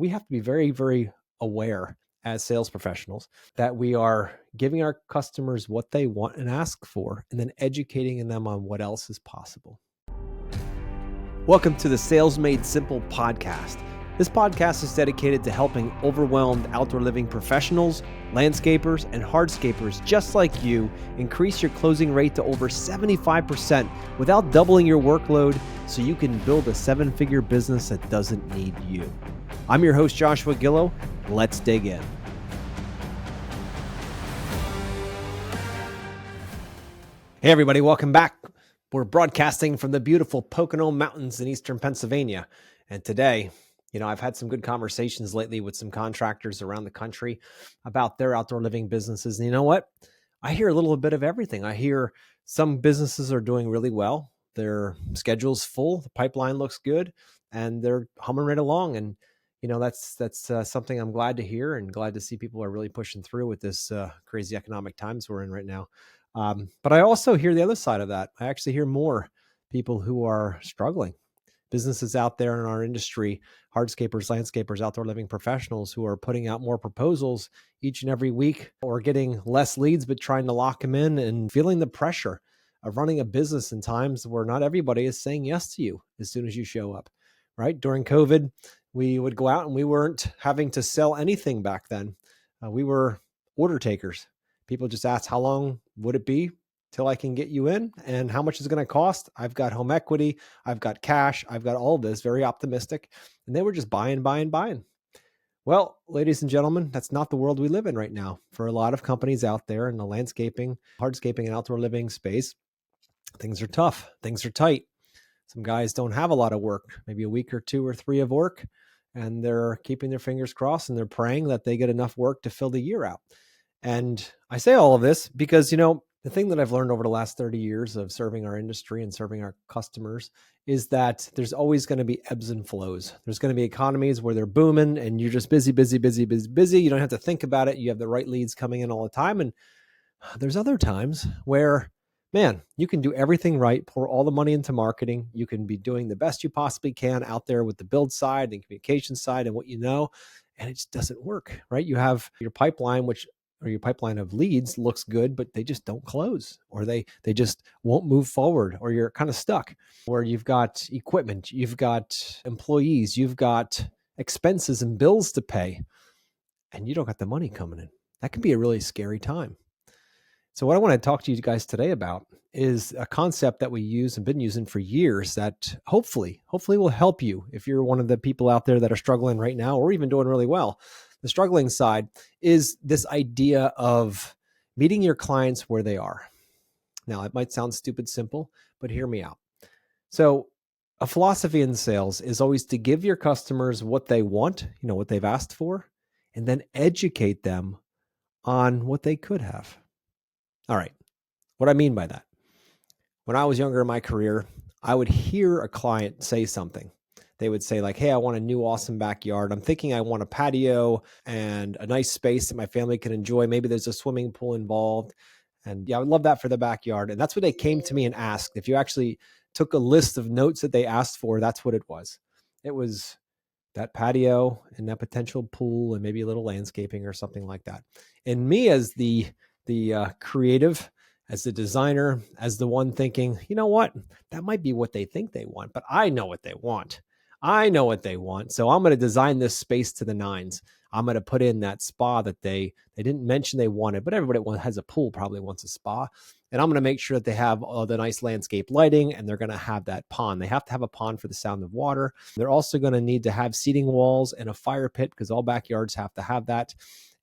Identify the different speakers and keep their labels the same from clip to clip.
Speaker 1: we have to be very, very aware as sales professionals that we are giving our customers what they want and ask for, and then educating them on what else is possible. Welcome to the Sales Made Simple podcast. This podcast is dedicated to helping overwhelmed outdoor living professionals, landscapers, and hardscapers just like you increase your closing rate to over 75% without doubling your workload so you can build a seven-figure business that doesn't need you. I'm your host, Joshua Gillow. Let's dig in. Hey, everybody. Welcome back. We're broadcasting from the beautiful Pocono Mountains in eastern Pennsylvania. And today, I've had some good conversations lately with some contractors around the country about their outdoor living businesses. And you know what? I hear a little bit of everything. I hear some businesses are doing really well. Their schedule's full. The pipeline looks good and they're humming right along. And, that's something I'm glad to hear and glad to see people are really pushing through with this crazy economic times we're in right now. But I also hear the other side of that. I actually hear more people who are struggling. Businesses out there in our industry, hardscapers, landscapers, outdoor living professionals who are putting out more proposals each and every week or getting less leads, but trying to lock them in and feeling the pressure of running a business in times where not everybody is saying yes to you as soon as you show up, right? During COVID, we would go out and we weren't having to sell anything back then. We were order takers. People just asked, how long would it be till I can get you in and how much is it going to cost? I've got home equity. I've got cash. I've got all this, very optimistic. And they were just buying. Well, ladies and gentlemen, that's not the world we live in right now. For a lot of companies out there in the landscaping, hardscaping, and outdoor living space, things are tough. Things are tight. Some guys don't have a lot of work, maybe a week or two or three of work, and they're keeping their fingers crossed and they're praying that they get enough work to fill the year out. And I say all of this because, the thing that I've learned over the last 30 years of serving our industry and serving our customers is that there's always going to be ebbs and flows. There's going to be economies where they're booming and you're just busy. You don't have to think about it. You have the right leads coming in all the time. And there's other times where, man, you can do everything right, pour all the money into marketing. You can be doing the best you possibly can out there with the build side and communication side and what and it just doesn't work, right? You have your pipeline, your pipeline of leads looks good, but they just don't close, or they just won't move forward, or you're kind of stuck, where you've got equipment, you've got employees, you've got expenses and bills to pay, and you don't got the money coming in. That can be a really scary time. So what I want to talk to you guys today about is a concept that we use and been using for years that hopefully will help you if you're one of the people out there that are struggling right now or even doing really well. The struggling side is this idea of meeting your clients where they are. Now, it might sound stupid simple, but hear me out. So a philosophy in sales is always to give your customers what they want, what they've asked for, and then educate them on what they could have. All right. What I mean by that, when I was younger in my career, I would hear a client say something. They would say like, hey, I want a new awesome backyard. I'm thinking I want a patio and a nice space that my family can enjoy. Maybe there's a swimming pool involved. And yeah, I would love that for the backyard. And that's what they came to me and asked. If you actually took a list of notes that they asked for, that's what it was. It was that patio and that potential pool and maybe a little landscaping or something like that. And me as the creative, as the designer, as the one thinking, you know what, that might be what they think they want, but I know what they want. So I'm going to design this space to the nines. I'm going to put in that spa that they didn't mention they wanted, but everybody has a pool probably wants a spa. And I'm going to make sure that they have all the nice landscape lighting, and they're going to have that pond. They have to have a pond for the sound of water. They're also going to need to have seating walls and a fire pit because all backyards have to have that.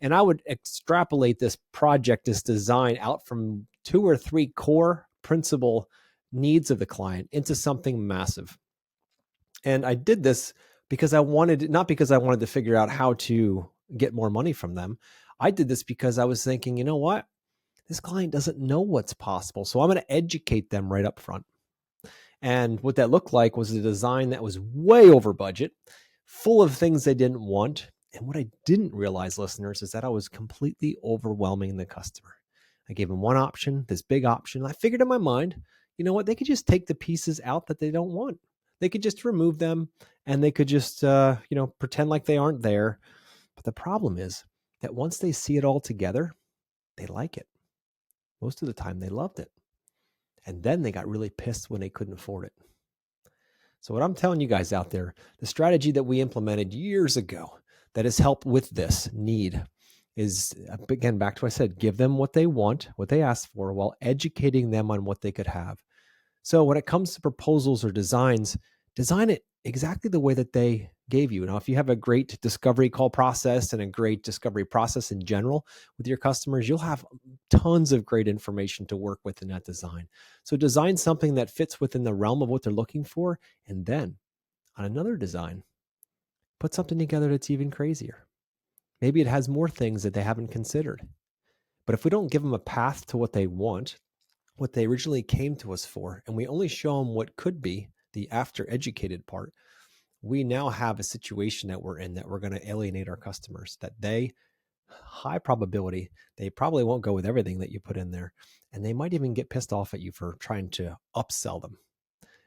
Speaker 1: And I would extrapolate this project, this design out from 2 or 3 core principal needs of the client into something massive. And I did this because not because I wanted to figure out how to get more money from them. I did this because I was thinking, you know what? This client doesn't know what's possible. So I'm going to educate them right up front. And what that looked like was a design that was way over budget, full of things they didn't want. And what I didn't realize, listeners, is that I was completely overwhelming the customer. I gave them one option, this big option. I figured in my mind, you know what? They could just take the pieces out that they don't want. They could just remove them and they could just, pretend like they aren't there. But the problem is that once they see it all together, they like it. Most of the time they loved it. And then they got really pissed when they couldn't afford it. So what I'm telling you guys out there, the strategy that we implemented years ago that has helped with this need is, again, back to what I said, give them what they want, what they ask for, while educating them on what they could have. So when it comes to proposals or designs, design it exactly the way that they gave you. Now, if you have a great discovery call process and a great discovery process in general with your customers, you'll have tons of great information to work with in that design. So design something that fits within the realm of what they're looking for. And then on another design, put something together that's even crazier. Maybe it has more things that they haven't considered. But if we don't give them a path to what they want, what they originally came to us for, and we only show them what could be the after educated part, we now have a situation that we're in that we're going to alienate our customers, that they, high probability, they probably won't go with everything that you put in there. And they might even get pissed off at you for trying to upsell them.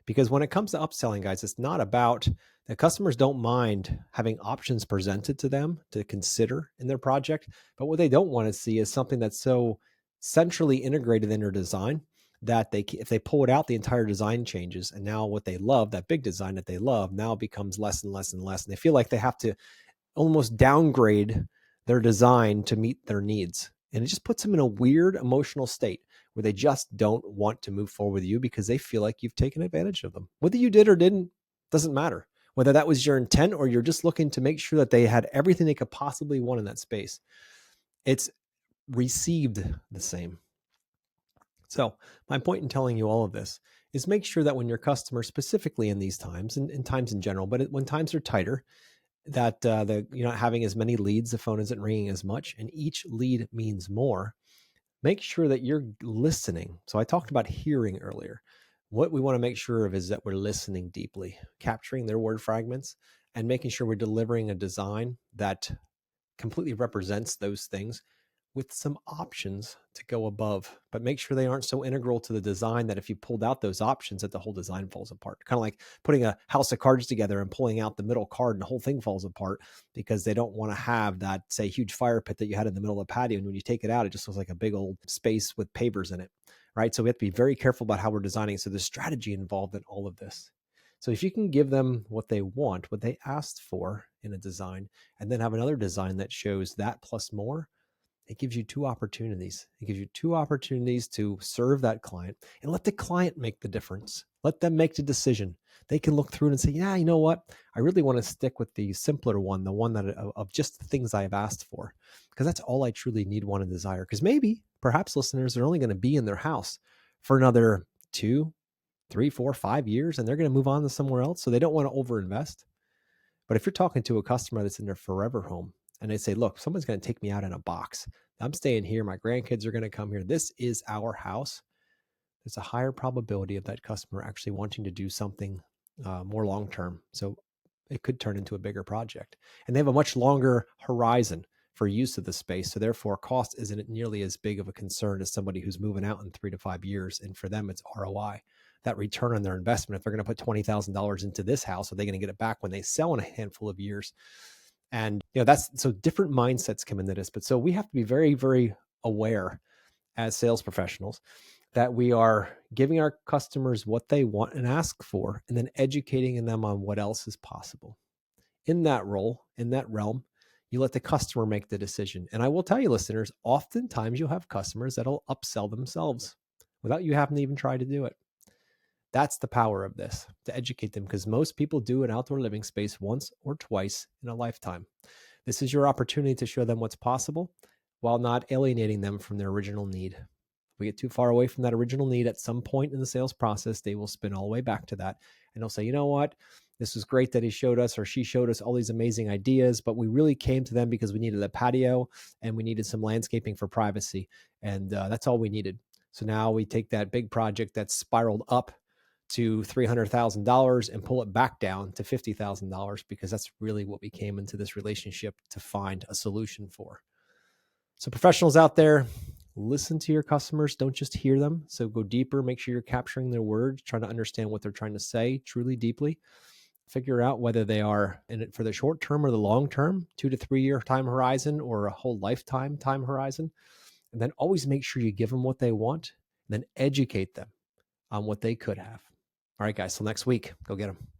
Speaker 1: Because when it comes to upselling, guys, it's not about, the customers don't mind having options presented to them to consider in their project. But what they don't want to see is something that's so centrally integrated in their design that if they pull it out, the entire design changes. And now what they love, that big design that they love, now becomes less and less and less. And they feel like they have to almost downgrade their design to meet their needs. And it just puts them in a weird emotional state where they just don't want to move forward with you because they feel like you've taken advantage of them. Whether you did or didn't, doesn't matter. Whether that was your intent or you're just looking to make sure that they had everything they could possibly want in that space, it's received the same. So my point in telling you all of this is make sure that when your customer, specifically in these times, and times in general, but when times are tighter, that you're not having as many leads, the phone isn't ringing as much, and each lead means more. Make sure that you're listening. So I talked about hearing earlier. What we want to make sure of is that we're listening deeply, capturing their word fragments, and making sure we're delivering a design that completely represents those things with some options to go above, but make sure they aren't so integral to the design that if you pulled out those options, that the whole design falls apart. Kind of like putting a house of cards together and pulling out the middle card and the whole thing falls apart because they don't want to have that, say, huge fire pit that you had in the middle of the patio. And when you take it out, it just looks like a big old space with pavers in it, right? So we have to be very careful about how we're designing. So there's strategy involved in all of this. So if you can give them what they want, what they asked for in a design, and then have another design that shows that plus more, it gives you two opportunities. It gives you two opportunities to serve that client and let the client make the difference. Let them make the decision. They can look through it and say, yeah, you know what? I really want to stick with the simpler one, the one that of just the things I have asked for, because that's all I truly need, want, and desire. Because perhaps listeners are only going to be in their house for another 2, 3, 4, 5 years, and they're going to move on to somewhere else. So they don't want to overinvest. But if you're talking to a customer that's in their forever home, and they say, look, someone's going to take me out in a box. I'm staying here. My grandkids are going to come here. This is our house. There's a higher probability of that customer actually wanting to do something more long-term. So it could turn into a bigger project. And they have a much longer horizon for use of the space. So therefore, cost isn't nearly as big of a concern as somebody who's moving out in 3 to 5 years. And for them, it's ROI. That return on their investment. If they're going to put $20,000 into this house, are they going to get it back when they sell in a handful of years? And that's, so different mindsets come into this. But so we have to be very, very aware as sales professionals that we are giving our customers what they want and ask for, and then educating them on what else is possible. In that role, in that realm, you let the customer make the decision. And I will tell you, listeners, oftentimes you'll have customers that'll upsell themselves without you having to even try to do it. That's the power of this, to educate them, because most people do an outdoor living space once or twice in a lifetime. This is your opportunity to show them what's possible while not alienating them from their original need. If we get too far away from that original need at some point in the sales process, they will spin all the way back to that. And they'll say, you know what? This was great that he showed us or she showed us all these amazing ideas, but we really came to them because we needed a patio and we needed some landscaping for privacy. And that's all we needed. So now we take that big project that's spiraled up to $300,000 and pull it back down to $50,000 because that's really what we came into this relationship to find a solution for. So professionals out there, Listen to your customers. Don't just hear them. So go deeper. Make sure you're capturing their words, trying to understand what they're trying to say truly deeply. Figure out whether they are in it for the short term or the long term, 2 to 3 year time horizon or a whole lifetime time horizon. And then always make sure you give them what they want, and then educate them on what they could have. All right, guys. Till next week. Go get them.